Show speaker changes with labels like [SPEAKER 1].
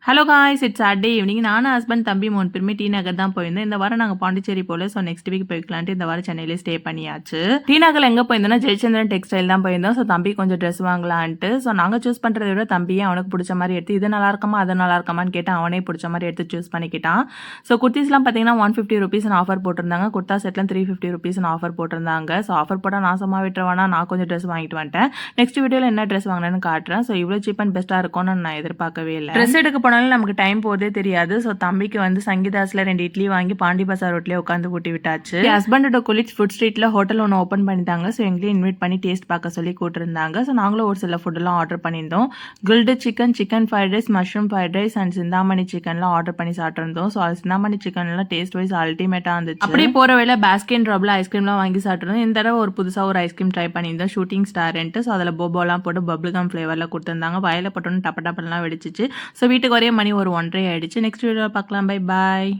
[SPEAKER 1] Hello guys, it's Saturday evening. நானும் husband தம்பி 3 பேருமே டி நகர் தான் போயிருந்தோம். இந்த வாரம் நாங்கள் பாண்டிச்சேரி போல. ஸோ நெக்ஸ்ட் வீக் போய்க்கலான்ட்டு இந்த வாரம் சென்னையிலே ஸ்டே பண்ணியாச்சு. டி நகர் எங்கே போயிருந்தோம்னா ஜெயச்சந்திரன் டெக்ஸ்டைல் தான் போயிருந்தோம். ஸோ தம்பி கொஞ்சம் ட்ரெஸ் வாங்கலான்ட்டு. ஸோ நாங்கள் சூஸ் பண்ணுறத விட தம்பியே அவனுக்கு பிடிச்ச மாதிரி எடுத்து இது நல்லா இருக்குமா அது நல்லா இருக்காமான்னு கேட்டு அவனே பிடிச்ச மாதிரி எடுத்து சூஸ் பண்ணிக்கிட்டான். ஸோ குர்த்திஸ்லாம் பார்த்தீங்கன்னா 150 ருபீஸ் ஆஃபர் போட்டிருந்தாங்க. குர்த்தா செட்லாம் 350 ருபீஸ் ஆஃபர் போட்டிருந்தாங்க. ஸோ ஆஃபர் போட்டால் நான் சும்மா விட்டுருவானா, நான் கொஞ்சம் ட்ரெஸ் வாங்கிட்டு வந்துட்டேன். நெக்ஸ்ட் வீடியோவில் என்ன ட்ரெஸ் வாங்கினேன்னு காட்டுறேன். ஸோ இவ்வளோ சீப் அண்ட் பெஸ்ட்டாக இருக்கும்னு நான் எதிர்பார்க்கவே இல்லை. ட்ரெஸ் எடுக்க போனாலும் நமக்கு டைம் போதே தெரியாது. ஸோ தம்பிக்கு வந்து சங்கீதாஸ்ல 2 இட்லி வாங்கி பாண்டி பசார் ரோட்லேயே உட்காந்து கூட்டி விட்டாச்சு. ஹஸ்பண்டோட கொலீக்ஸ் ஃபுட் ஸ்ட்ரீட்ல ஹோட்டல் ஒன்று ஓப்பன் பண்ணிட்டாங்க. ஸோ எங்களையும் இன்வைட் பண்ணி டேஸ்ட் பார்க்க சொல்லி கூட்டிருந்தாங்க. ஸோ நாங்களும் ஒரு சில ஃபுட்டெல்லாம் ஆர்டர் பண்ணியிருந்தோம். Grilled chicken, chicken fried rice, mushroom fried rice and Chintamani சிக்கன்லாம் ஆர்டர் பண்ணி சாப்பிட்ருந்தோம். ஸோ அது சிந்தாமணி சிக்கன்லாம் டேஸ்ட் வைஸ் அல்டிமேட்டாக இருந்துச்சு. அப்படியே போகிற வேலை பேஸ்கெட் ட்ராப்ல ஐஸ்கிரீம்லாம் வாங்கி சாப்பிட்ருந்தோம். இந்த தடவை ஒரு புதுசாக ஒரு ஐஸ்கிரீம் ட்ரை பண்ணியிருந்தோம், ஷூட்டிங் ஸ்டார்ன்ட்டு. ஸோ அதில் போபோலாம் போட்டு பபிள் கம் ஃப்ளேவரில் கொடுத்துருந்தாங்க. வயலில் போட்டோன்னு டப்ப டப்பெல்லாம் வெடிச்சிச்சு. ஸோ வீட்டுக்கு வரைய மணி ஒரு 1:30 ஆயிடுச்சு. நெக்ஸ்ட் வீடியோ பார்க்கலாம். Bye bye.